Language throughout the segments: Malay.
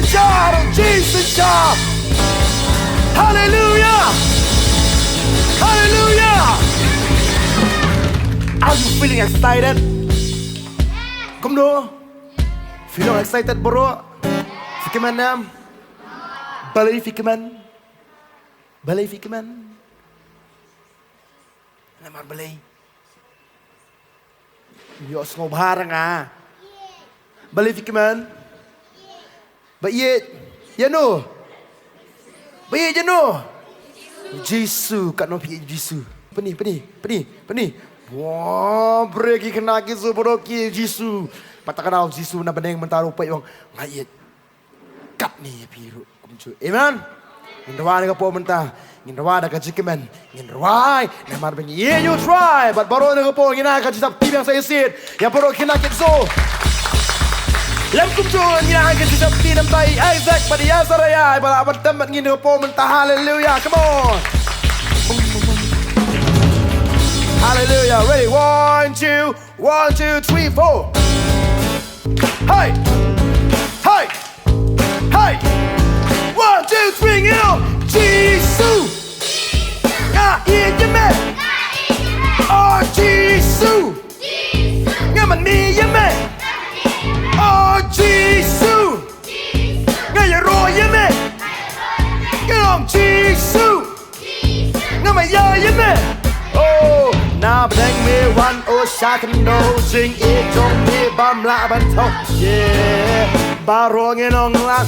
child of Jesus child. Hallelujah. Hallelujah. Are you feeling excited? Come on. Feeling excited bro? Fikirman nam? Balay fikirman? Balay fikirman? Naman balay. Yos ngo barang ah. Balay fikirman? Bayit. Yano. Bayit yano. Jesu kat no pi Jesu. Pani. Wah, pergi kena kisu boroki Jesu. Patakan Jesu na beneng mentaro pa yung ngayit. Kat ni piru kumcu. Amen. Ngindawa na po menta. Ngindawa na ka jikimen. Ngindawai na marbeng yeah you try. But baro na po nginaka jisap tibang sa isit. Ya boro kinakit so. Lam kumcu nginaka jisap tinam tay Isaac pada ya saraya. Bala abatam ngindawa po menta. Hallelujah. Come on. Hallelujah. Ready? 1, 2, 1, 2, 3, 4. Hey, hey, hey. 1, 2, 3, you know. Jesus. Ngaiye me. Oh, Jesus. Ngamani me. Oh, Jesus. Ngayaroye me. Ngam Jesus. Ngamaya me. Oh. Na bang me one oh shaken no sing it jong me bam la ban thok yeah barong in on la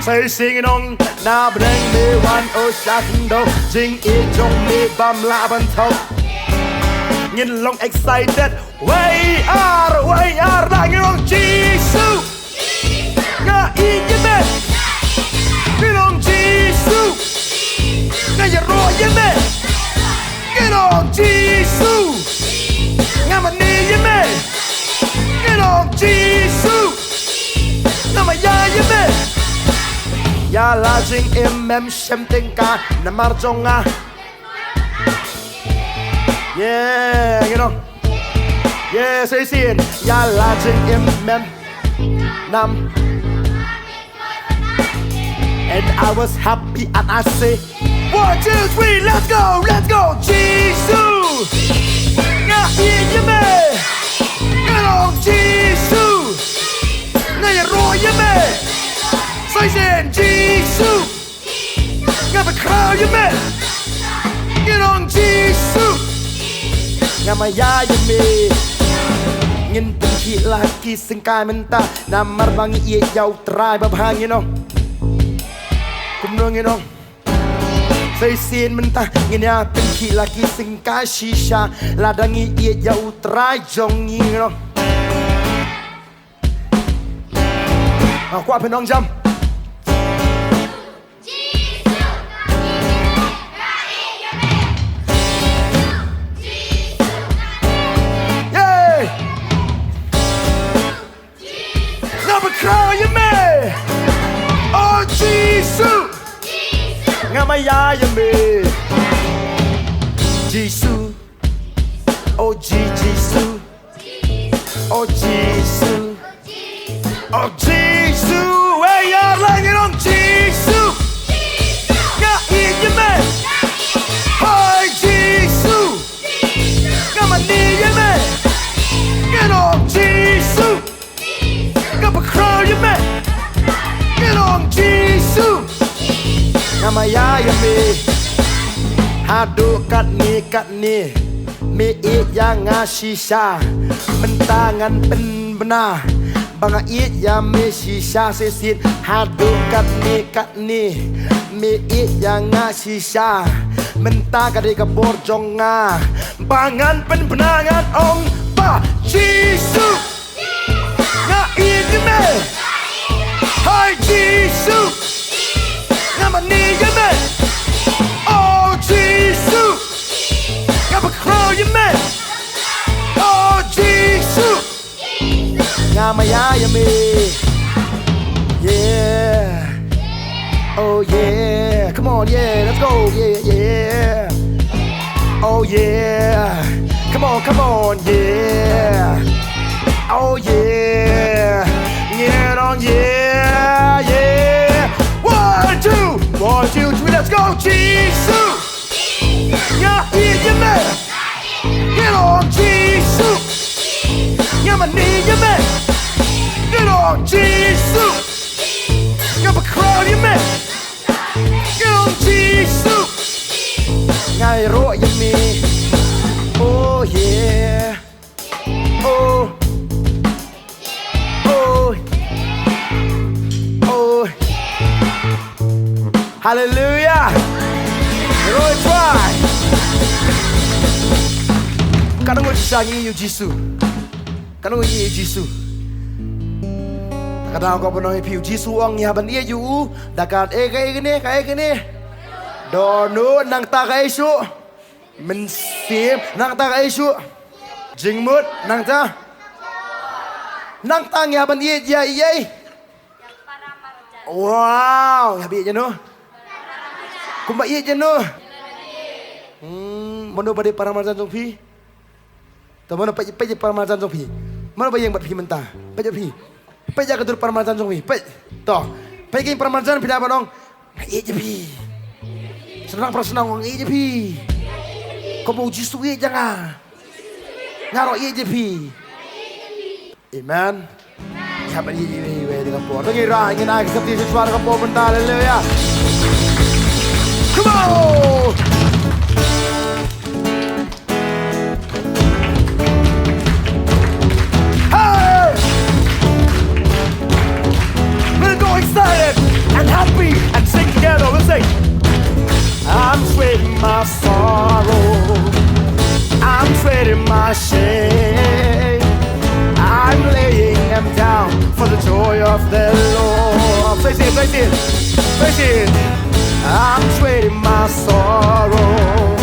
say sing on na bang me one oh shaken no sing it jong me bam la ban thok nhìn long excited way are la ngong Jesus nga i ye me ngong Jesus nga ye ro ye me Get on Jesus. Ngamani me. Get on Jesus. Namaya me. Ya lajing imem shemting ka namarjonga. Yeah, you know. Yeah, say sin. Ya lajing imem nam. And I was happy and I say 1, 2, 3, let's go, Jesus. Ngaiye me. Get on Jesus. Ngayaroye me. Say sin Jesus. Ngabakroye me. Get on Jesus. Ngamaya me. Ngin pengki laki sengkai menta namar bangi ye jauh terai babhang you know. Kumnong you know. Say sin mentah nginya pengki laki singkai shisha ladangi ye jauh terai jong you know. Aku apa nong jam? Ngamaya me Jesus oh Jesus oh Jesus oh Jesus where you're lying on Jesus ngaiye me hi Jesus ngamani me get on Jesus ngapakroye me get on Jesus Ngamaya me Hadu kat ni Me it yang ngashisha Mentangan pen benar Banga it yang me shisha sesit Hadu kat ni Me it yang ngashisha Mentangan di kabor jonga Bangan pen benangan ong pa Jesus Ngait me Hai Jesus Ngamani me Oh Jesus Ngabakroye me Oh Jesus Ngamaya me Yeah Oh yeah Come on yeah let's go yeah Oh yeah Come on yeah Oh yeah Get on yeah Jesus. Yeah, yeah, man. Get on, Jesus. Yeah, my knee, yeah, man. Get on, Jesus. Yeah, my crowd, yeah, man. Get on, Jesus. Ngày rộ, yeah, me. Oh, yeah. Oh. Oh. Oh. Hallelujah. Rồi try. Kadang mo sisangi yung Jesus. Kadang mo yung Jesus. Kadang ko panoy piu Jesus ang yaban iya yu. Dakat kay gini. Dono nang ta kay su. Mensim nang ta kay su. Jingmut nang ta. Nang tang yaban iya iya. Wow, yabi aja no. Kumba iya aja no. Mono pada paramarjan song pi. Tapi mana pej paramarjan song pi. Mana bayang buat pi mentah. Pej pi. Pej jaga tur paramarjan song pi. Pej. Toh. Pej kain paramarjan pi apa dong? Iya aja pi. Senang wang iya aja pi. Kau mau jisu iya jangan. Ngaro iya aja pi. Amen. Siapa ini dengan Tuhan. Dengar ingin naik seperti sesuatu dengan Tuhan mentah. Haleluya. Come on. Hey. We'll go excited and happy and sing together. We'll sing. I'm trading my sorrow. I'm trading my shame. I'm laying them down for the joy of the Lord. Say it. I'm trading my sorrow.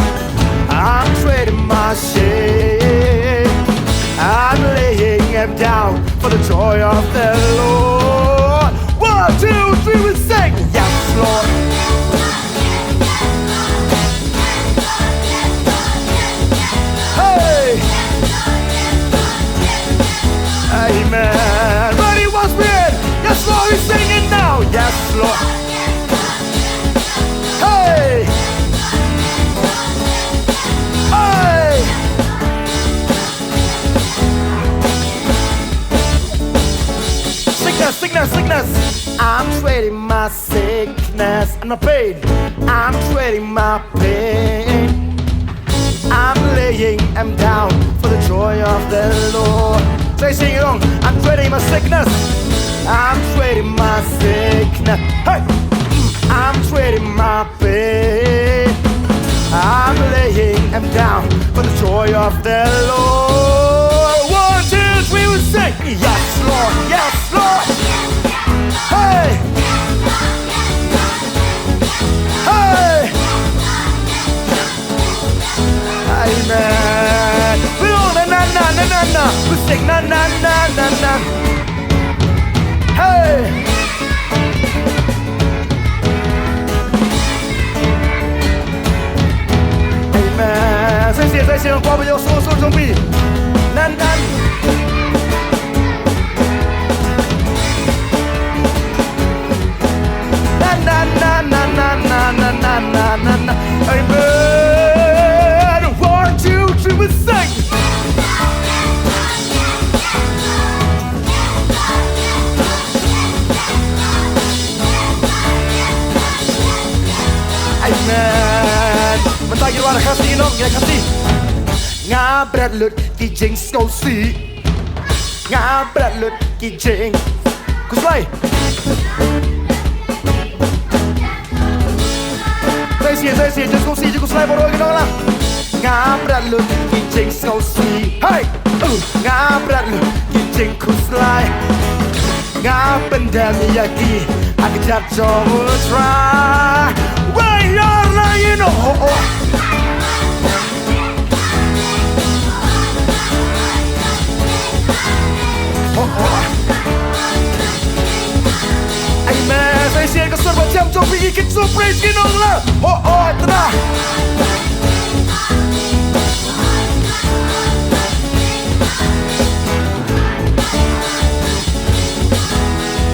I'm trading my shame. I'm laying them down for the joy of the Lord. 1, 2, 3, we sing. Yes, Lord. Hey. Amen. Ready, once again. Yes, Lord, we're singing now. Yes, Lord. Hey. Hey. Sickness. I'm trading my sickness and my pain. I'm trading my pain. I'm laying them down for the joy of the Lord. Sing it on. I'm trading my sickness. I'm trading my sickness. Hey, I'm trading my pain. I'm laying them down for the joy of the Lord. 1, 2, 3, we sing. Yes, Lord. Yes, Lord. Hey. Hey. Amen. We all na. We sing na. Hey. Amen. 再见，光不要说中必难。Na. Amen. 1, 2, 3, we sing. Amen. Mentah kita ada kasih nong, ya kasih. Ngabret lut kijing skosi. Ngabret lut kijing. Kuslay. Saya just skosi je kuslay baru kita lah. Ngabret lut kijing skosi. Hey, ngabret lut kijing kuslay. Ngabendam yaki, aku jatuh try. Why you're lying? Oh. Amen. Saya share ke serba jam jom pergi ke surprise ke nong lah. Oh, tenang.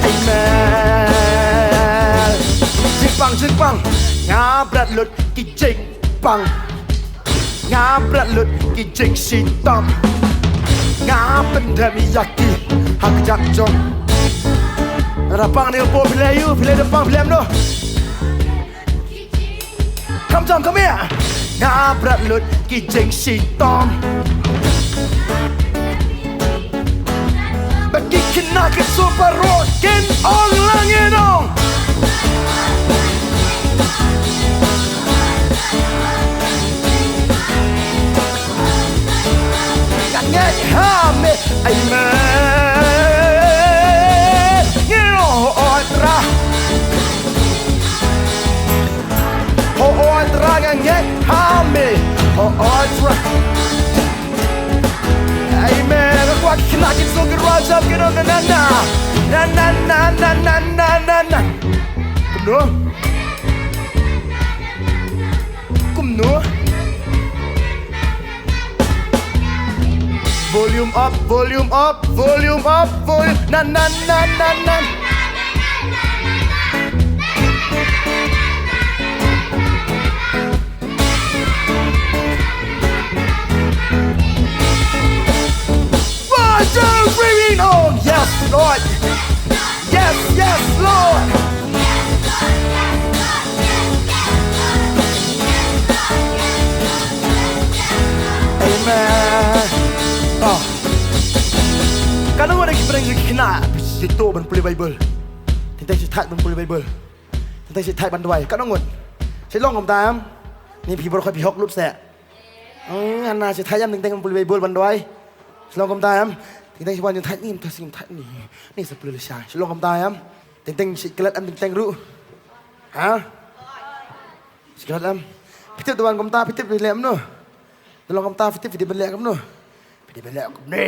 Amen. Jepang pang ngã bật lụt kỳ trình pang ngã bật lụt kỳ trình xin tâm ngã bên đêm yaki hak jak jong rapang ni po play depan play no come here ngã bật lụt kỳ trình xin tâm bagi kena ke super road ken on langit dong kan nghe hame ai me nghe otra kan nghe hame otra Amen. Aku akan kena kita ke raja kita na. Kumno. Volume up. Na. Ringing on, yes, Lord. Yes, Lord. Amen. Kalau ada kita yang kena itu ban pulih Bible. Tentang cerita ban pulih Bible. Tentang cerita ban dua. Kalau ngut, saya long kom tam. Niพี่บ่ค่อยพี่ฮอกรูปแสะอันน่าจะทายย้ำตงๆban pulih Bible ban dua. Long kom tam. Tentang siapa yang tanya ni, tentang siapa yang ni sepuluh lesai. Shalom kamu tentang sekelat tentang ru, sekelat Pitip tuan kamu pitip beliau no, tolong kamu pitip beliau kamu no, pitip beliau kamu ni.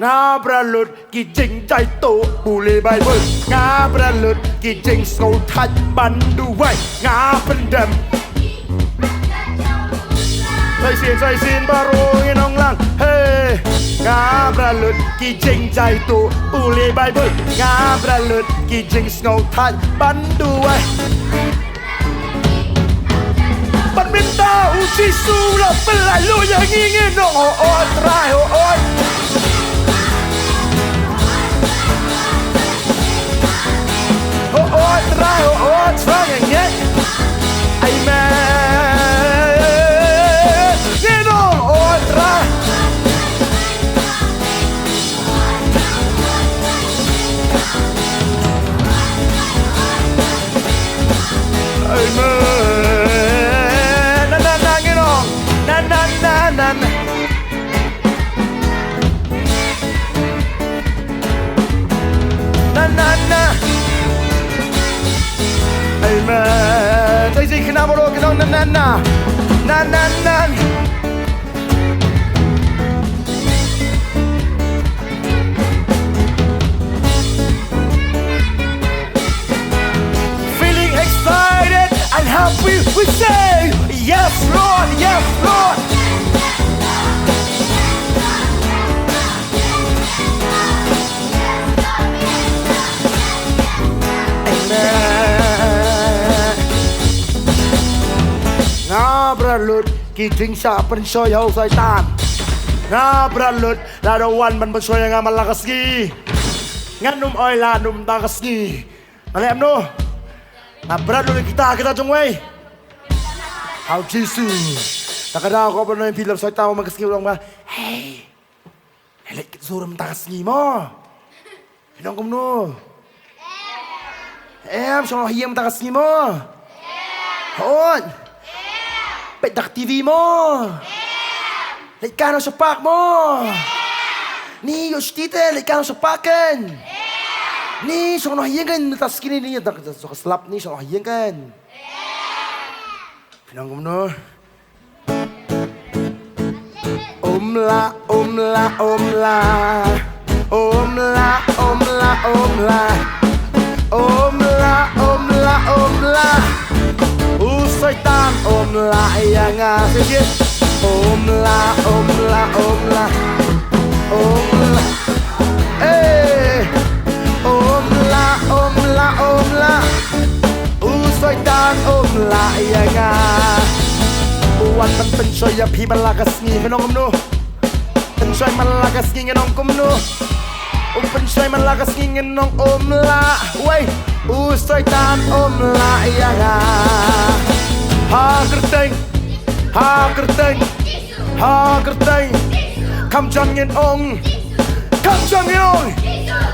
Ngã bật kỳ trình trái tổ bù lê bài bơi ngã bật kỳ trình sâu thạch bắn đu vay ngã phân đầm Say sin baru nong lang hey ngã bật kỳ trình trái tổ bù lê bài bơi ngã bật kỳ trình sâu thạch bắn đu vay bắn bên ta u chi su là bên lại lùi nhà nghe nó ôi trai ôi Oh, trying yet. Amen. You know, try. Amen. Na, you know. Na. Na. Amen. Tay gì khi nào bao cái đó na. Feeling excited and happy, we say yes, Lord, yes, Lord. Ngã bật lụt kỳ trình sa pen soy hau sai tan ngã bật lụt la do wan ban ban soy nga malakaski ngan num oi la num takaski alem no ngã bật lụt kita trong way hau Jesus takada ko ban film soy tao makaski ulang ba hey lek zuram takaski mo nong kom no em so hiam takaski mo hon Pet dak TV mo. Lek kano sa park mo. Ni yo stite lek kano sa parken. Ni so no hiyengan tas kini ni dak so slap ni so hiyengan. Pinang no. Omla. Usai tan ôm lại ngà phía trên ôm la ê ôm la Enjoy ya pi malakas ngi menong no. Enjoy malakas ngi nong kum no. Enjoy malakas ngi nong la. Wait, usoy tan la ya ga. Ha kerteng, ha kerteng, ha kerteng. Kam jam ngin ong, kam jam ngin ong,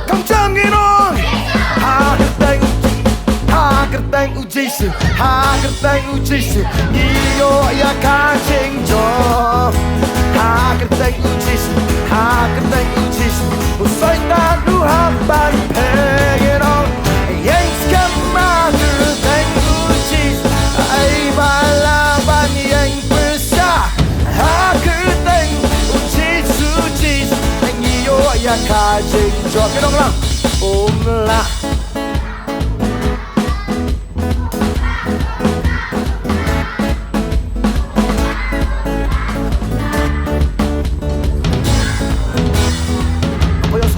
kam jam ngin ong. Ha kerteng. Ha kerteng u Giêsu, ha kerteng u Giêsu, iyo ya ka ching jo. Ha kerteng u Giêsu, ha kerteng u Giêsu, u soi ta du ha ban pegin on. Yang skema kerteng u Giêsu, ai ba la ban yang besar. Ha kerteng u Giêsu Giêsu, iyo ya ka ching jo. Cái đó lang, la.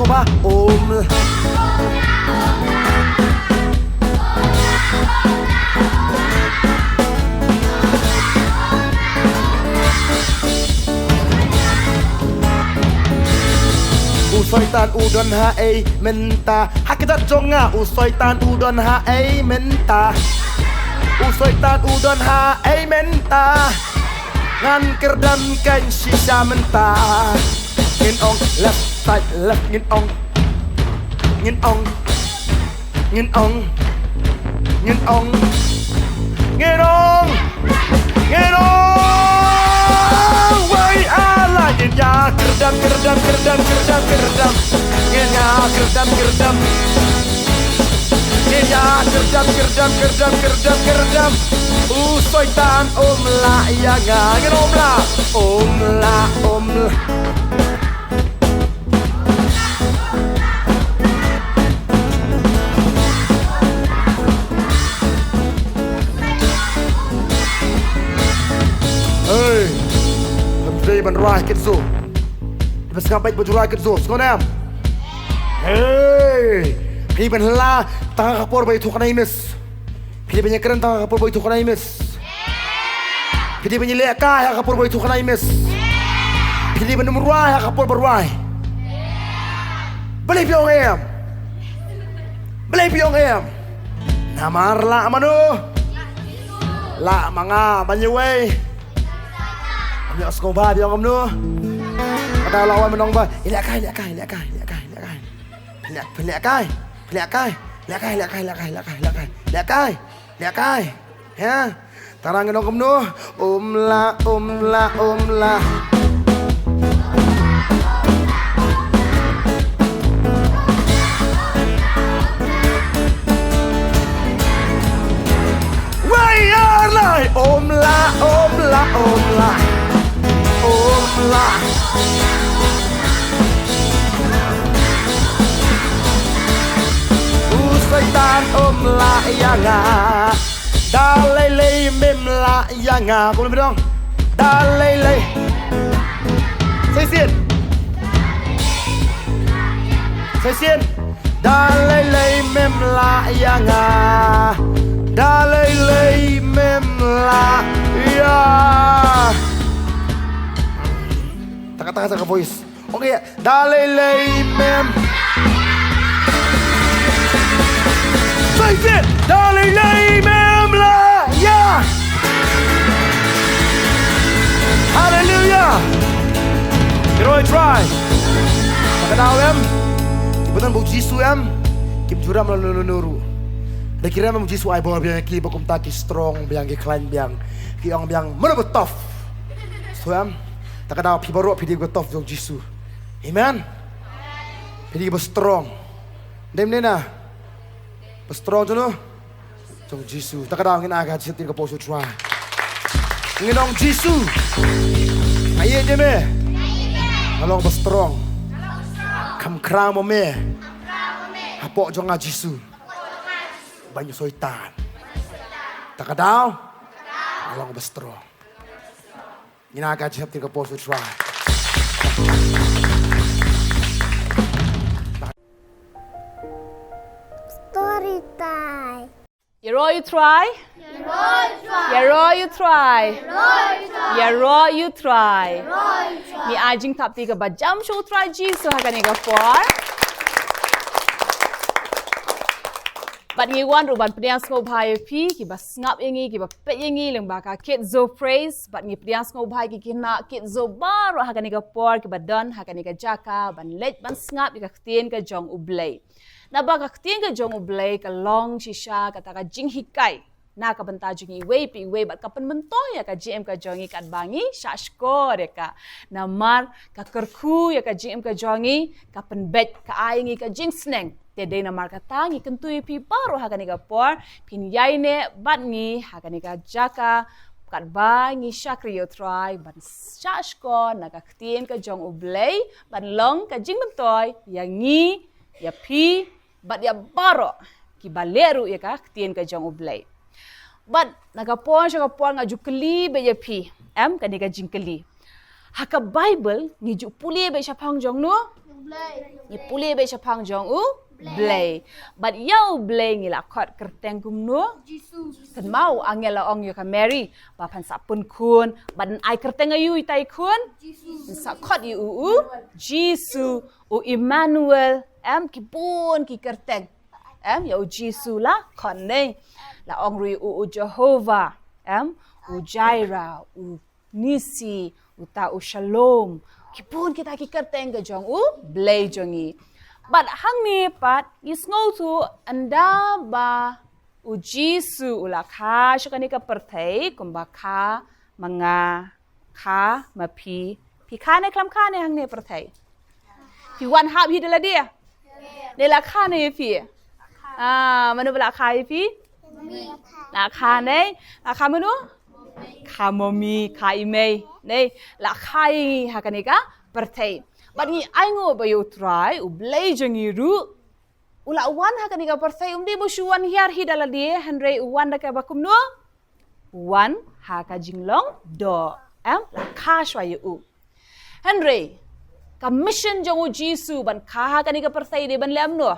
Ba Usoitan udon ha ei menta hakitat jonga usoitan udon ha ei menta Usoitan udon ha ei menta ngan kerdan kan sisa menta ngin ong left side left ngin ong ngin ong ngin ong ngin ong ngin ong ngin ong wai ala ngin ya kerdam kerdam kerdam kerdam kerdam ngin ya kerdam kerdam ngin ya kerdam kerdam kerdam kerdam kerdam usoitan la ya nga ngin la Đây bạn rai kết rủ Bạn sẽ bạch baju rai kết rủ Skon em Hey Khi bạn la Tanga kapor bay thuộc này miss Khi bạn keren tanga kapor bay thuộc này miss Khi bạn lek kai kapor bay thuộc này miss Khi bạn rai kapor berrai Believe yung em Believe yung em Namar la manu La mga banyuway Nhớsko ba đi ông nữa. Kada lawan menong ba. Lek kai. Ya. Tarang nong kum nữa. La. Wai lai la. La Usaitan la yanga Dalele mem la yanga Cùng lên dong Dalele Say xiên Dalele mem la yanga Dalele mem la ya Kata-kata ke voice. Oke, dalele mem. Say it. Dalele mem la. Ya. Hallelujah. Heroic try. Pagkatao em. Ibutan bu Jisu em. Kim jura melalui Dan kira memang Jisu ai bawa biang ki bakum taki strong biang ki climb biang ki ong biang menebut tough. So em. Tak kena pi baru pi dia gotof jong Jisu. Amen. Pi dia strong. Dem nena. Strong jono. Jong Jisu. Tak kena ngin aga jitin ka poso try. Nginong Jisu. Aye je me. Along strong. Kam krang mo me. Hapo jong Jisu. Banyak soitan. Tak kena. Along strong. Ginagawa siya tingka po sa try. Story time. You roll, you try. อย่ารอ you try อย่ารอ you try มีอาจิงทับตีกับบัดจำชู try จีสุฮักกันอีกฟอร์บัดงี้วันรูบันเปลี่ยนสโคบายพี่กี่บัดงับยังงี้กี่บัดเป็ดยังงี้เรื่องบากาคิดโซเฟรสบัดงี้เปลี่ยนสโคบายกี่กินนักคิดโซบาร์ฮักกันอีกฟอร์กี่บัดดอนฮักกันอีกจักาบันเล็ดบันงับอีกเตียนกับจงอุบเลยนาบากาเตียนกับจงอุบเลยกับลองชิชากับตากจิงฮิกไกนากับบันตาจุงี้เวปีเวบัดกับเป็นมันโตยกับจีเอ็มกับจงงี้กัดบางี้ชาชโกเรกะนามาร์กับกระคูยกับจีเอ็มกับจงงี้กับเป็นเบ็ดกับไอ้งี้กับจิงสเนงTede na markata ngi kentui pi paro hakanika por pin yaine bat ngi hakanika jaka kat ba ngi shakriyo try ban shashko naga ktien ka jong ublei ban long ka jing bentoy ya ngi ya pi bat ya paro ki baleru ya ka ktien ka jong ublei bat naga por shaka por nga jukli be ya pi kanika jingkli haka bible ngi ju puli be shapang jong no ngi puli be shapang jong u Blay, but yo blay ngila kot kerteng kumno. Kan mau angela ong yo ka Mary, bapan sapun kun, badan ai kerteng ayu itai kun. Sa kot yu Jisu u Emmanuel kipun ki kerteng. Yo Jisu la kon nei la ong ri u Jehovah, u Jaira, u Nisi, u ta u Shalom. Kipun kita ki kerteng ke jong u blay jongi. But hang ni pat is ngau tu anda ba ujisu ulakha shakanika perthai kumba kha manga kha mapi pi kha ne klam kha ne hang ne perthai pi wan hab hi dela dia ne la kha ne pi manu bala kha pi la kha ne la kha manu kha momi kha imei ne la kha hakanika perthai But ni aingo ba yo try u blay jangi ru ula wan ha kanika parthai umdi bo shuan hiar hi dala die hanre uwan da ka bakum no wan ha ka jinglong do la kha shwa yu hanre ka mission jangu jisu ban kha ha kanika parthai de ban lam no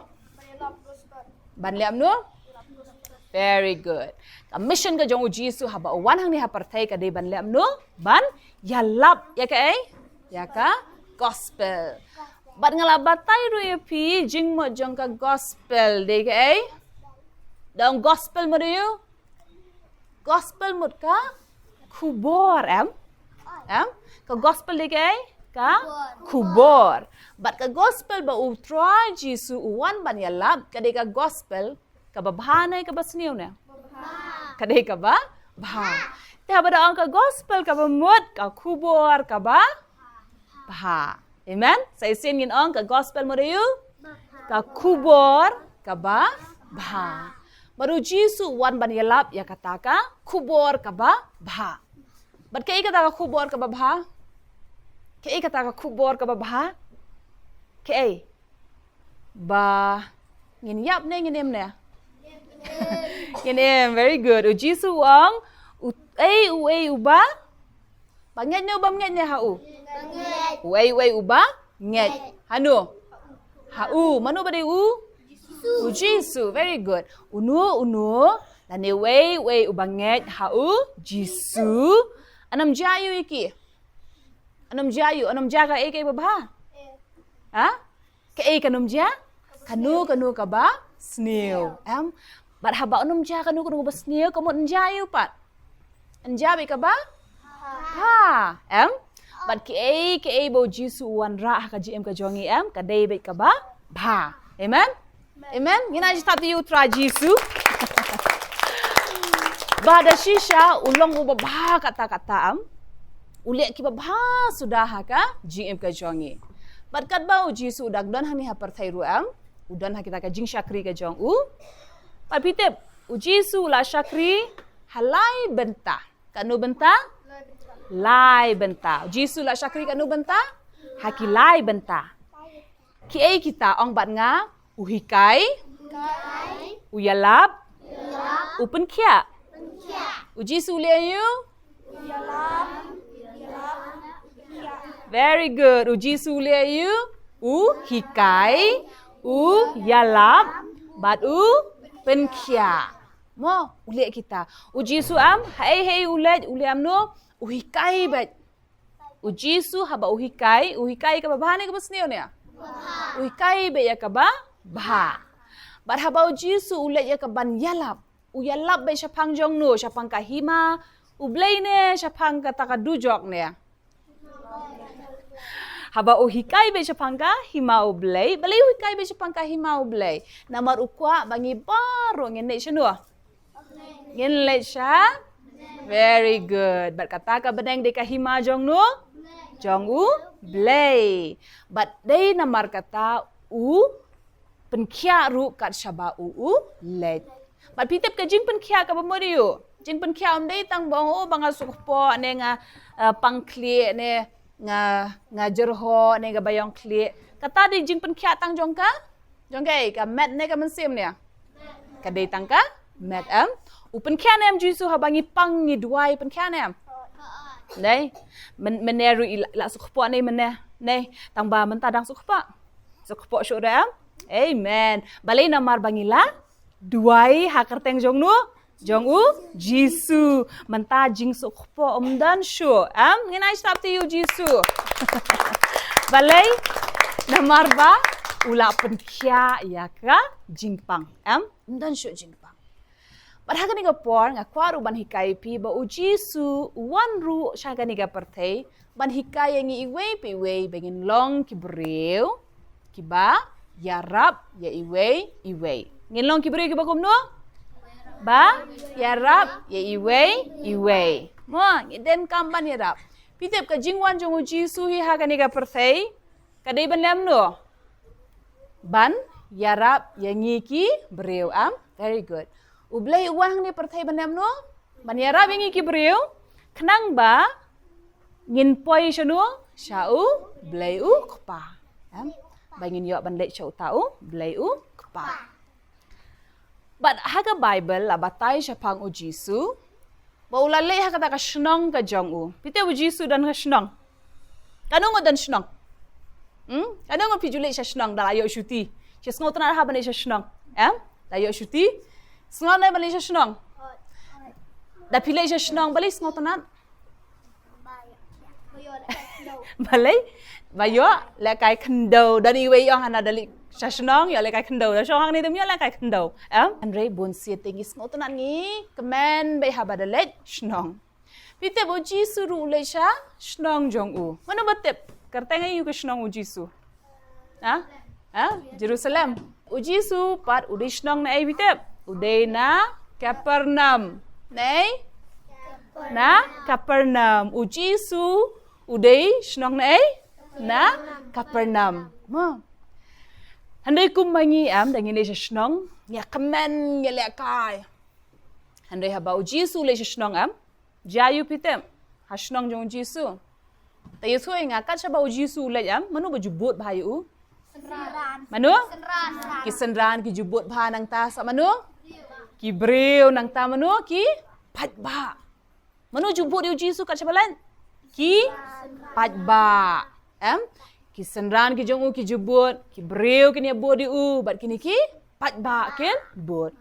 very good ka mission ka jangu jisu ha ba wan hang ni ha parthai ka de ban lam no ban ya lap ya ka ya ka gospel. But ngalabatay ro ya pi jing mo jong ka gospel de ka dong gospel mo ro gospel mo ka kubor ka gospel de ka kubor but ka gospel ba utra jisu uwan ban ya lab ka de ka gospel ka babhanay ka basniw na ka de ka ba te ba dong ka gospel ka ba mod ka kubor ka ba Baha. Amen? Saya singin on ka gospel mo rin ka kubor ka ba? Baha. Baru Jisu wan banyalap ya kata ka kubor ka ba? Baha. Ba't kaya kata ka kubor ka ba baha? Kaya kata ka kubor ka ba baha? Kaya ba nginyap na nginim na? Nginim, very good. O Jisu wang uba? Banget niyo ba banget niya hau? Wei uba nget hanu manu ba de u Jisu very good unu la ne wei uba nget Jisu anam jayu iki anam jaga ke ba ke kanum ja kanu ka ba snail but haba anum ja kanu ba snail kamu jayu pat anjabi ka ba But ke bo Jisu wan ra ka GM ka jongi ka dei be ka ba amen ngina ji tap you tra Jisu ba da shisha ulong uba ba kata ulek ki ba sudah ka GM ka jongi but kat ba Jisu dak don hani ha parthai ru udan ha kita ka jing shakri ka jong but pitep Jisu la shakri halai benta kanu benta Lai benta. Jisu la syakri kanu benta? Haki lai benta. Kiai kita ong bat nga uhikai, uyalap, upenkia. Jisu liayu? Very good. Jisu liayu? Uhikai, uyalap, bat penkia. Mo, ulit kita. Jisu am, hey ulit am no, uhikai bet. Jisu haba uhikai ka bahane ka basneo ne? Uhikai bet ya ka bah. But haba Jisu ulit ya ka ban yalap. Uyalap bet syapang jong no, syapang kahima, ublay ne, syapang ka dujok ne. Haba uhikai be syapangka himau blay, balay uhikai be syapangka himau blay. Namar ukwa bangi baro ngene syanu. Ngene sya. Very good. But kata ka beneng de ka hima jong nu? Jong u blay. But day namar kata u penkia ru kat syaba u let. But pitep ka jing penkia ka pemodiu. Jing penkia day tang bang banga sukpo ne nga pangkli ne nga jerho ne ga bayong kli kata di jing penkia tang jong ka met ne ka mensim ne ka dei tang ka met u penkia ne Jisu habangi pang ni duai penkia ne nei meneru la sukpo ne nei tang ba menta dang sukpo syura amen balai namar bangila duai hakerteng jong nu jong u Jisu menta jing sukpo dan shu ngenai stop to you Jisu balai namar ba ula penkia ya ka jingpang dan shu jingpang padahal ni por nga kwaru ban hikai pi ba u Jisu wan ru syaga ni ga pertei ban hikai yang iwe pi we bengin long ki breu ki ba yarap ya iwe ngin long ki breu ki ba kumno ba yarap ya iwe mo ngiden kamban yarap pitep ka jingwan jong Jisu hi ha kaniga perthei kadai ban lam no ban yarap ya ngiki breu very good ublai uang ni perthei ban lam no ban yarap ya ngiki breu kenang ba ngin poi syanu syau blai u kpa bangin yo ban lek syau tau blai u kpa. But haga Bible la batai syapang u Jisu. Ba ulalay haga ka shnong ka jong u. Pite u Jisu dan ka shnong. Kanong dan shnong. Kanong pijulay siya shnong dalayo syuti. Siya sngot na ha banay siya shnong. Layo syuti. Sngot na banay siya shnong. Da pilay siya shnong balay sngot na. Balay bayo lekay kendo dan iwe yung hana dali sa shnong yo lekay kendo da shohang ni demyo lekay kendo andre bun si tingis ngotonan ni kemen bay habadalet shnong pite bo Jisu ru le sha shnong jong u mano batep kartenga yu ke shnong u Jisu Jerusalem u Jisu pat u shnong na ai bitep uday na Capernaum nei na Capernaum u Jisu uday shnong na ai na Capernaum mo handai kumangi dangin le shnong ya kemen ya lekai handai haba Jisu le shnong jayu pitem ha shnong jong Jisu tayo soi nga kat saba Jisu le manu bajubut bayu manu kisenran ki jubut bha nang ta sa manu ki breu nang ta manu ki patba manu jubut Jisu kat saba lan ki patba kisenran ki jong u ki jubut ki breu ki ni bodi u bat kini ki patba ken bot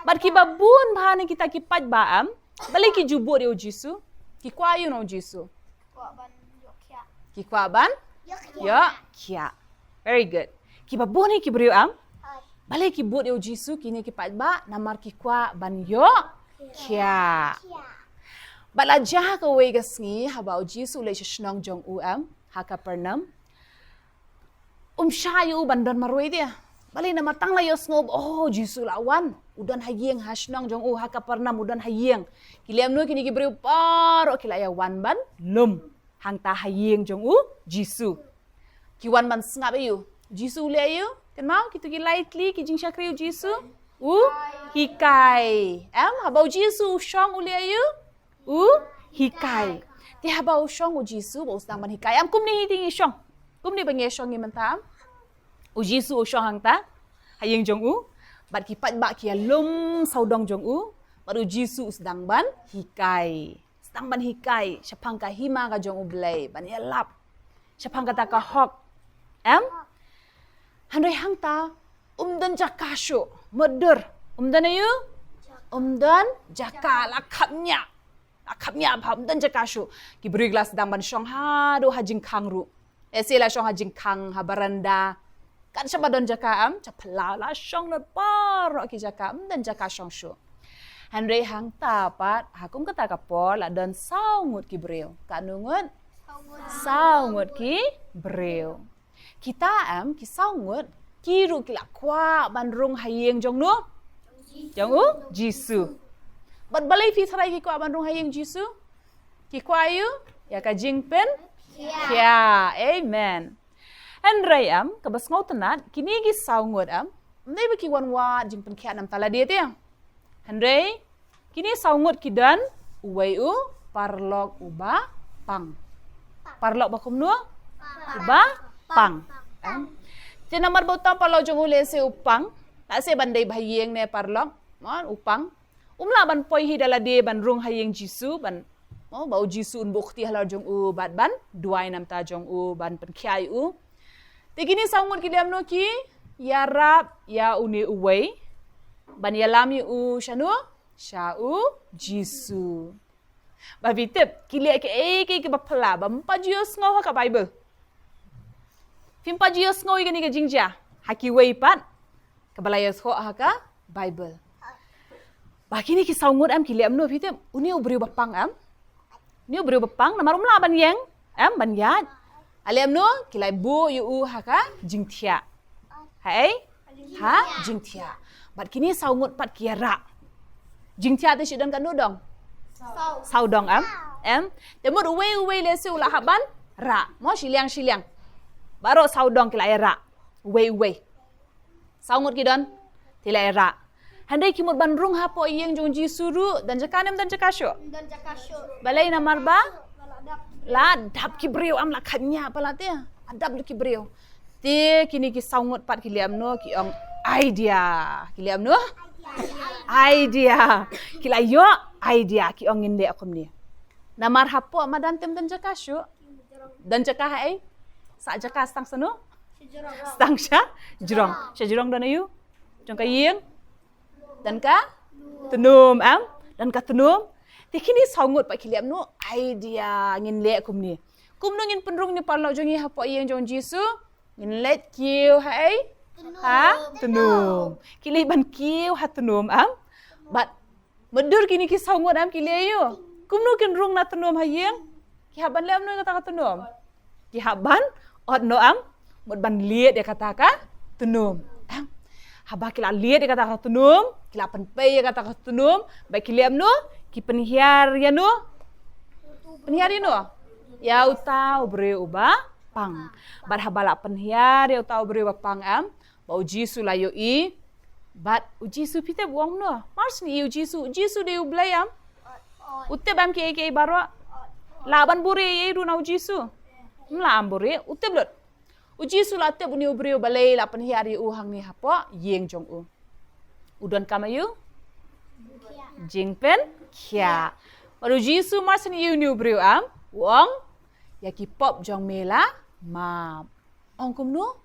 bat ki babun bahane kita ki patba balik ki jubut u Jisu ki kwayu no Jisu ki kwaban yo kia very good ki babun ki breu balik ki bot u Jisu kini ki patba namar ki kwa ban yo kia bala jah ka we gasngi haba Jisu le shnong jong u ha Capernaum syayu bandan marway dia. Bali na matang layo snob Jisu lawan. Udan hayeng hasnong jong ha Capernaum udan hayeng. Kiliam no kini gibreu paro kilaya wan ban lum. Hang ta hayeng jong Jisu. Kiwan ban sngap ayu. Jisu le ayu. Kan mau kitu ki lightly ki jing syakri Jisu. Hikai. Habau Jisu syong ule ayu. Hikai. Ti habau syong Jisu bo sedang ban hikai. Kum ni hiting syong. Kum ni bangi syong ni mentam. Jisu syong hang ta hayeng jong bat ki pat ba ki lum saudong jong bat Jisu sedang ban hikai syapang ka hima ka jong blay ban yalap syapang kata ka hok handai hang ta dan jakasyo murder dan ayu dan jaka lakapnya pham dan jaka shu ki beri gelas sedang ban syong ha do hajing kang ru esela syong hajing kang ha baranda kan syaba don jaka chapla la syong le par ki jaka dan jaka syong shu Henry hang tapat hakum kata kapor la don saungut ki breu kanungut saungut ki breu kita ki saungut ki ru ki la kwa ban rung hayeng jong nu jong u jisu bat balai fi sarai ki kwa ban rung hayeng jisu ki kwa yu ya ka jing pen ya amen Henry ka bas ngau tenat kini gi saungut ndai ba ki wan wa jing pen kya nam tala dia te Henry, kini saungut kidan uwei parlok uba pang. Parlok bakum nu uba pang. Tina mar bauta parlok jong ule se upang, tak se bandai bahayeng ne parlok, mon upang. Umla ban poi hi dala de ban rung hayeng jisu ban bau jisu un bukti halar jong u bat ban duai nam ta jong u ban pen kiai u. Te kini saungut kidam no ki ya rap ya uni uwei. Ban yalami u shanu shau jisu ba vitep kile ke bapala ba mpajios ngau ha ka bible fim pajios ngau igani ke jingja haki wei pat ka balayos ho ha ka bible ba kini ki saungut kile no vitep uni ubri bapang ni ubri bapang na marum la ban yeng ban yat alem no kilai bu yu ha ka jingthia hai ha jingthia Bat kini saungut pat kiara. Jingtia te sidon kan dong. Sau dong Temut uwe le su la haban ra. Mo siliang. Baro sau dong kila ra. Uwe. Saungut kidon tila ra. Handai kimut bandrung hapo iyeng jong jisuru dan jakanem dan jakasyo. Balai na marba? La dap kibriu la kanya palate. Adap lu kibriu. Te kini ki saungut pat kiliam no ki ong idea kiliam no idea kilayo idea ki ongin de akum ni namar hapo madan tem dan jakasyo dan jakah sa jakah stang sanu stang sha jirong dan ayu jong kayeng dan ka tenum dan ka tenum tikini saungut pa kiliam no idea ngin le akum ni kum no ngin penrung ni parlo jong i hapo yeng jong jisu ngin let kiu tenum. Kili ban kiu tenum Bat medur kini ki saungut kili ayo. Kumnu kin rung na tenum hayeng. Ki haban le no kata tenum. Ki haban od no mud ban liet dia kata ka tenum. Haba kila liet dia kata ka tenum, kila pen pe dia kata ka tenum, ba kili no ki penhiar ya no. Penhiar no. Ya utau bre uba pang. Bat habala penhiar ya utau bre uba pang Bau jisu layo bat jisu pite buang no mars ni jisu de ublayam utte bam ke baro laban bure ye ru na jisu mla ambure utte blot jisu la te buni ubre balai la pen hiari hang ni hapo yeng jong udon kamayu jingpen kya baru jisu mars ni ni ubre wong yaki pop jong mela ma ongkum no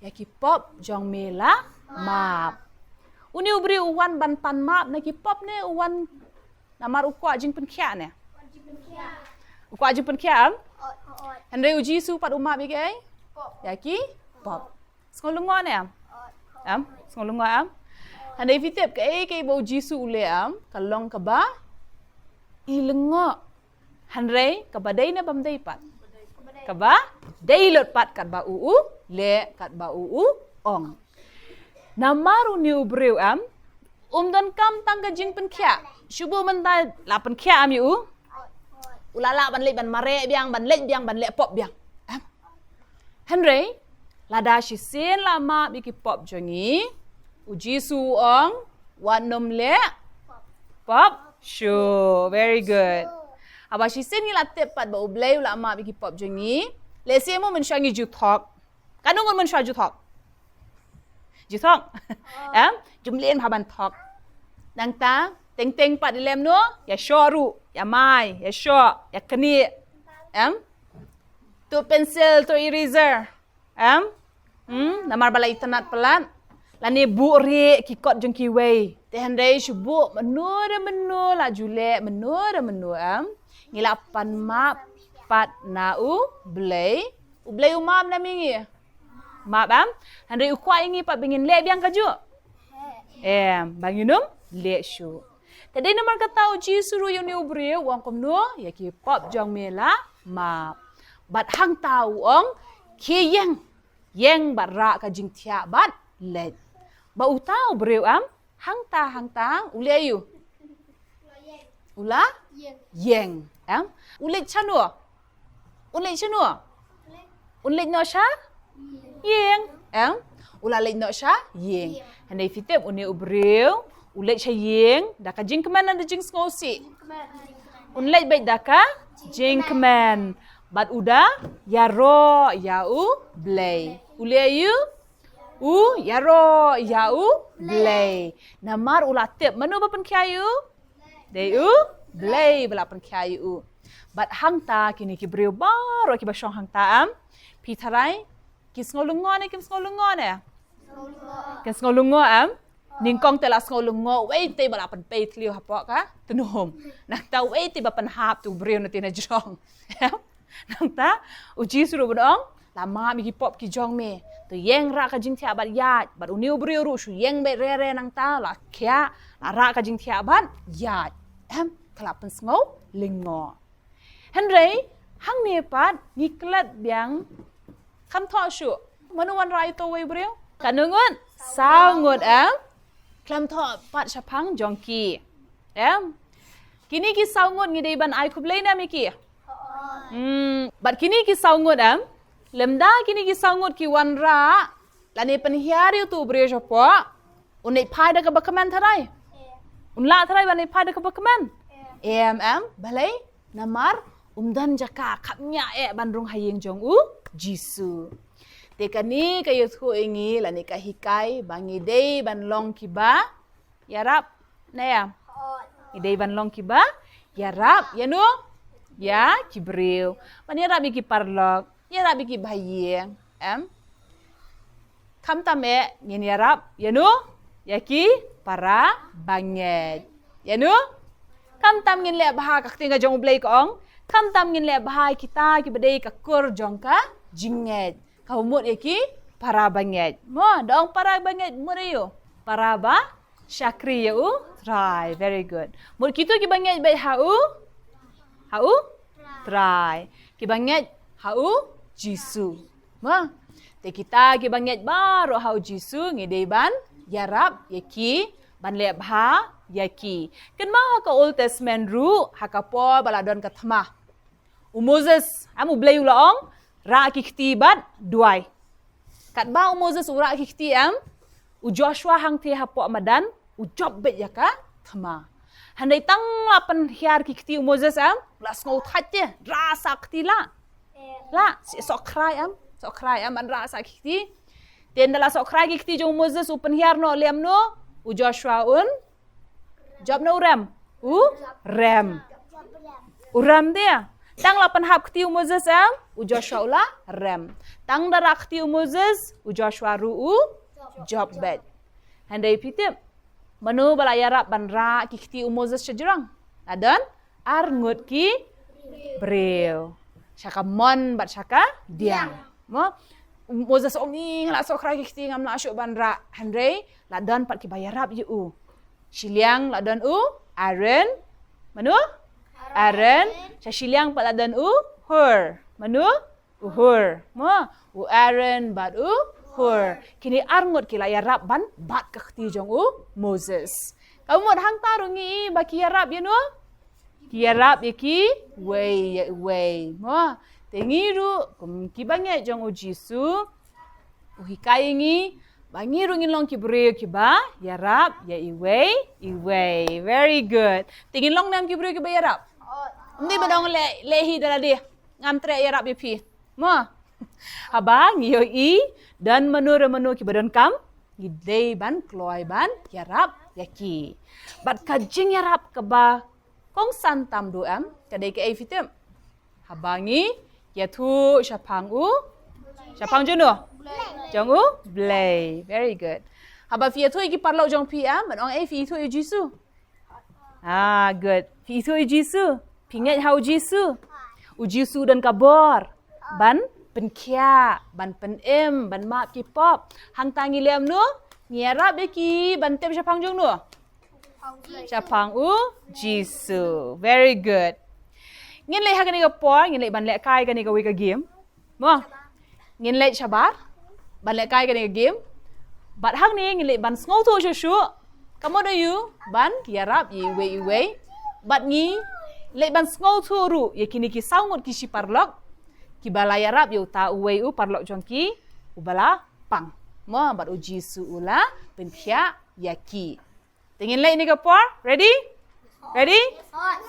Yaki pop jong mela map. Uni ubri uwan ban pan map na ki pop ne uwan namar ukwa jing pen kya ne. Ukwa jing pen kya Henry uji su pat umap bigi Yaki pop. Ngolungo ne ngolungo Henry fitep ke bau jisu ule kalong ka ba ilengo. Henry ka badai ne bam dai pat. Ka ba dai lot pat kat ba le kat ba ong. Namaru ni ubreu dan kam tangga jing pen kya. Syubu mentai la pen kya yu. Ulala ban le ban mare biang ban le pop biang. Henry lada shi sen lama biki pop jongi. Uji su ong wanom le pop. Sure, very good. Aba shi sen ni la tepat ba ublay lama biki pop jongi. Le se mo men shangi jutok. Kanungon man siya jutok. Jutok. Jumlien haban tok. Nang ta, teng pat dilem no, ya syoru, ya mai, ya syo, ya keni. Tu pencil, tu eraser. Namar balay tanat pelan. Lani bu re ki kot jong ki wei. Te handai shu bu menur la jule menur ngila pan ma pat na u blei. U blei u mam na mingi. Ma bam. Handai u kwa ingi pat bingin le biang kaju. Banginum le shu. Tadi namar kata uji suruh yang ni ubri wang komno ya ki pop jong mela ma. Bat hang tau ong ki yang bat ra ka jing tia bat let. Ba utau breu hang tang ule ayu. Ula yang ulet chanu. Ulet no sha yang ula let no sha yang. Handai fitep uni ubreu ulet sha yang da ka jing keman da jing ngosi. Ulet baik da ka jing keman. Bat uda yaro yau blay. Ule ayu yaro yau blay. Namar ulatip manu bapan kyayu? Dayu blay balapan kyayu. Bat hangta kini ki breu baro ki basyong hangta pitarai ki ngolungon ki ngolungon Ki ngolungon ningkong tela ngolungon wei te balapan pe tliu hapok ka tunom. Nak ta wei te bapan hap tu breu na tina jong. Nang ta uji suruh bodong lama mi pop ki jong me tu yeng ra ka jing thia bat yat bat uniu briu ru shu yeng be re nang ta la kya la ra ka jing thia bat yat kalapan sngo lingo henrei hang ne pat ni klat biang kam tho shu manuwan rai to wei briu kanungun sangut klam tho pat chapang jongki kini ki sangut ngi dei ban ai kublei na mi ki Bat kini ki saungut lemda kini ki saungut ki wanra lani penhiari tu beri jopo unai pai da ka bakaman tharai unla tharai bani pai da ka bakaman balai namar umdan jaka kapnya bandrung hayeng jong u jisu tekani kayu thu ingi lani ka hikai bangi dei ban long kiba yarap naya idei ban long kiba yarap yanu ya kibreu mani rabi ki parlok ya rabi ki bayeng kam tame ngin yarap yanu yaki para banget yanu kam tam ngin le bah ka tinga jong blai kong kam tam ngin le bah kita ki bedei ka kur jong ka jinget ka umut yaki para banget mo dong para banget muriyo para ba syakri ya try very good mur kitu ki banget bai hau try kibanget hau jisu ma te kita kibanget baru hau jisu ngidei ban yarap yaki ban le bha yaki kan ma ka old testament ru hakapo baladon kathma Moses amu blai ulaong ra kikti bat duai kat ba Moses ura kikti Joshua hang te hapo madan job bet yaka thma handai tang lapan hiar kikti Moses la sngo thatte rasa kti la sok krai an rasa kikti ten dala sok krai kikti jong Moses upen hiar no lem no Joshua job no rem dia tang lapan hap kti Moses Joshua ula rem tang dara kti Moses Joshua ru job bet handai pitip manu bala yarap banra kikti Moses sejurang adan arngut ki breu syaka mon bat syaka diang mo Moses ongi ngala sokra kikti ngam la syuk banra handrei ladan pat ki bayarap yu Shiliang ladan Aaron manu Aaron syashiliang pat ladan Hur manu Hur mo Aaron bat Hur kini arngut kila yarap ban bat kakti jong Moses kamu hang tarungi baki yarap no yarap yaki wei mo tengiru kum kibange jong Jisu uhikai ngi bangiru ngilong kibreu kiba yarap ya iwei very good tingilong nam kibreu kiba yarap ndi badong lehi daladi ngam tre yarap yapi mo abang yo dan menu ki badan kam gidei ban kloy ban yarap yaki bat kajing yarap keba kong santam do kadai ke fitem habangi yatu syapang junu jong blay very good Haba fi thu ki parlo jong pi man ong ai fi thu Jisu. Good. Fi thu Jisu. Pingat hau Jisu. U Jisu dan kabor. Ban penkia, ban penem, ban mak ki pop. Hang tangi lem nu, ngerap be ki ban tem syapang jong nu. Syapang u Jisu. Very good. Ngin lek hakani ka por, ngin lek ban lek kai kani ka wi ka game. Mo. Ngin lek sabar. Ban lek kai kani ka game. Bat hang ni ngin lek ban ngau tu shu. Kamu do you ban yarap yi we. Bat ngi lek ban ngau tu ru ye kini ki saungot ki si parlok. Ki bala yarap yo ta uwe u parlok jong ki u bala pang. Mo bat u Jisu ula penpia yaki. Tingin lek ni ka por? Ready? Ready?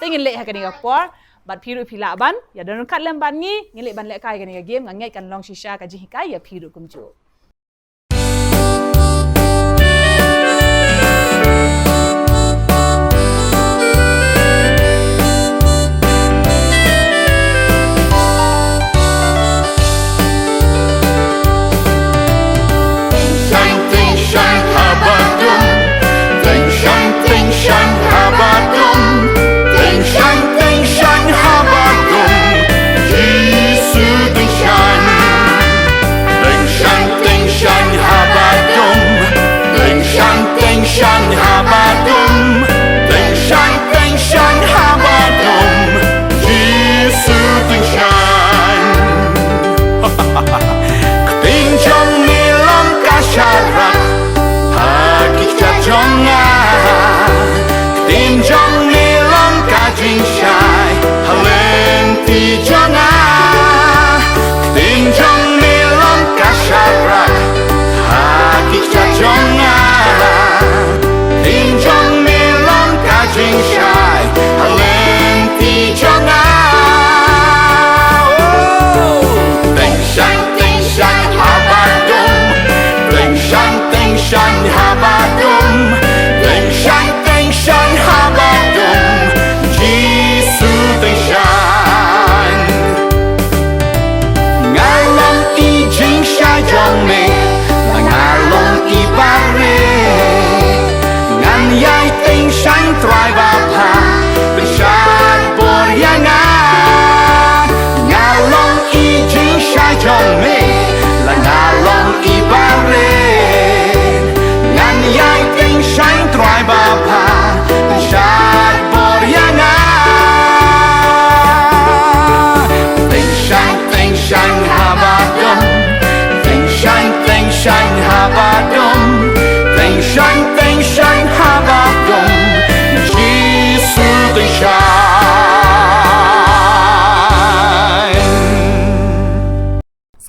Tingin lek hakani ka por. Bat piru pila ban ya don kat lem ban ngi ngilek ban lek kai kani ka game ngangai kan long shisha ka jihikai ya piru kumju.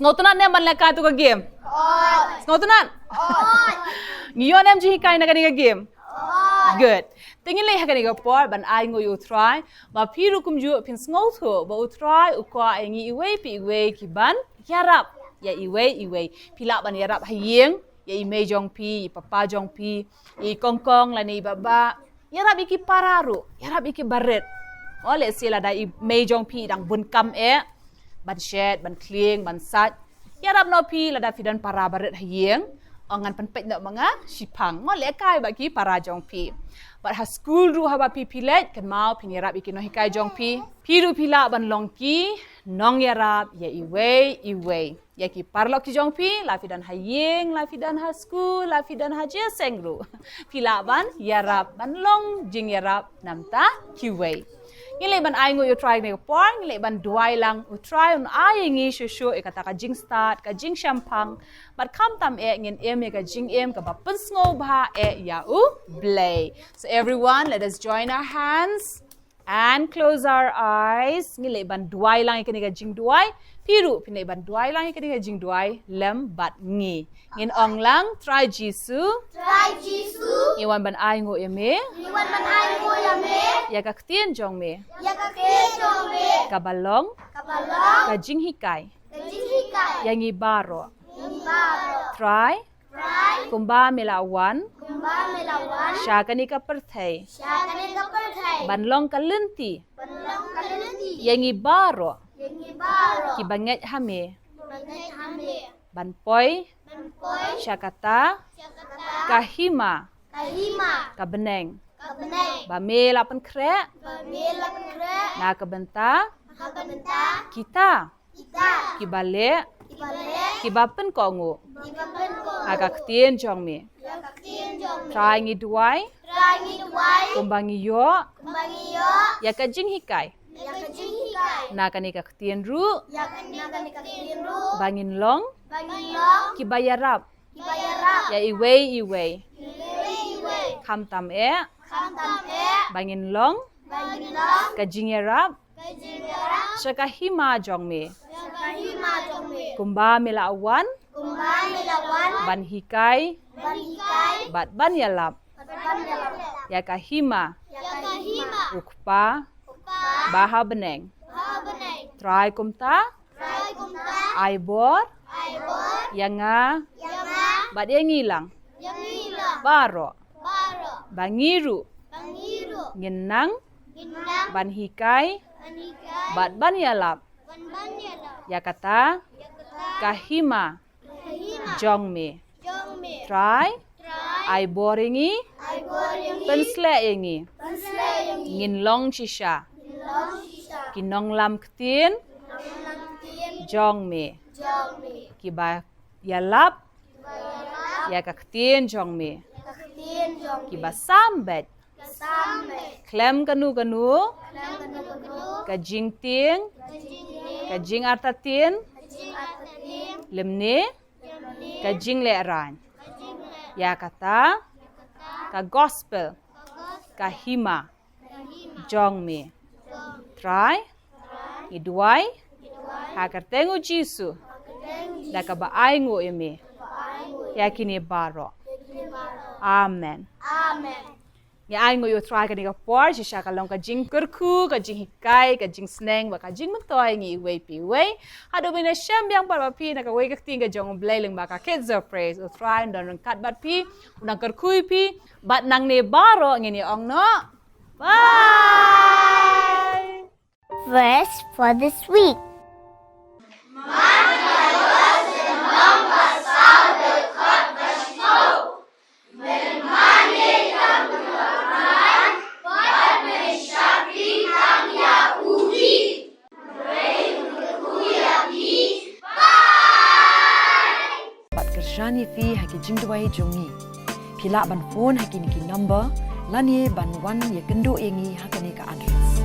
Ngotunan nem ban lek kai tu ka game. Ngotunan. Ngiyon em jihikai na kani ka game. Good. Tingin lek hakani ka por ban ai ngo you try. Ba piru kumju pin ngotho ba u try u kwa ngi iwe pi iwe ki ban yarap. Ya iwe pila ban yarap hayeng ya ime jong pi papa jong pi I kongkong la ni baba yarap iki pararu yarap iki baret ole sila da I me jong pi dang bun kam ban shed ban kling ban sat yarap no pi la da fidan para baret hayeng ongan pan pet no mga sipang ngole kai ba ki para jong pi but ha school ru ha ba pi pilet kan mau pin yarap iki no hikai jong pi piru pila ban longki nong yarap ya iwe ya ki parlok ki jong pi la fidan hayeng la fidan ha school la fidan ha jeseng ru pila ban yarap ban long jing yarap namta kiwe ngile ban ai ngo you try ne por ngile ban duai lang u try on ai ngi shu kata ka jing start ka jing shampang but kam tam ngin ka jing ka ba pensngo ba ya u play so everyone let us join our hands and close our eyes ngile ban duai lang ka jing duai piru pinai ban duai lang ka jing duai lem bat ngi ngin ong lang try Jisu iwan ban ai ngo ya ka ktien jong me kabalong ka jing hikai yang ibaro try kumba melawan syakani ka perthai banlong ka lenti yang ibaro ki banget hame ban poi Syakata. Kahima. Kabeneng. Bame lapan krek. Na kebenta. Kita. Kibalik. Kibapen kongu. Agak tien jong me. Try ngi duai. Kumbangi yo. Ya kajing hikai. Na kanika tien ru. Bangin long. Kibayarap. Ya iwei. Kam tam Bangin long. Kajing yarap. Syakahima jong me. Kumba mila awan. Ban hikai. Bat ban yalap. Ya kahima. Ukpa. Baha beneng. Try kumta. Aibor. Yanga. Bat yang hilang. Baro. Bangiru. Ngenang. Ban hikai. Bat ban yalap. Ya kata. Kahima. Jong me. Try. Aibor ingi. Pensle ingi. Ngin long shisha. Kinong lam ketin. Jong me. Kiba yalap. Ya ketin jong me. Kiba sambet. Klem kanu. Kajing ting. Kajing artatin. Lemne. Kajing leran. Ya kata. Ka gospel. Kahima. Jong me. Try. Iduai. Hakar tengu Jisu. Daka baay ngo ime. Yakini baro. Amen. Ya ay ngo yo try ka niga por. Sisya ka long kajing kurku. Kajing hikai. Kajing sneng. Baka kajing matoy. Ngi iway piway. Hado bina siyam biyang parpapi. Nakaway kakting ka jong blay lang baka kids of praise. O try. Ndan kat bat pi. Unang kurkuy pi. Bat nang ne baro. Ngini ong no. Bye! Verse for this week. Bat kerjani fi haki jingduai jongi. Pila ban phone haki niki number. Lani ban wan ya gendo yengi hakani ka address.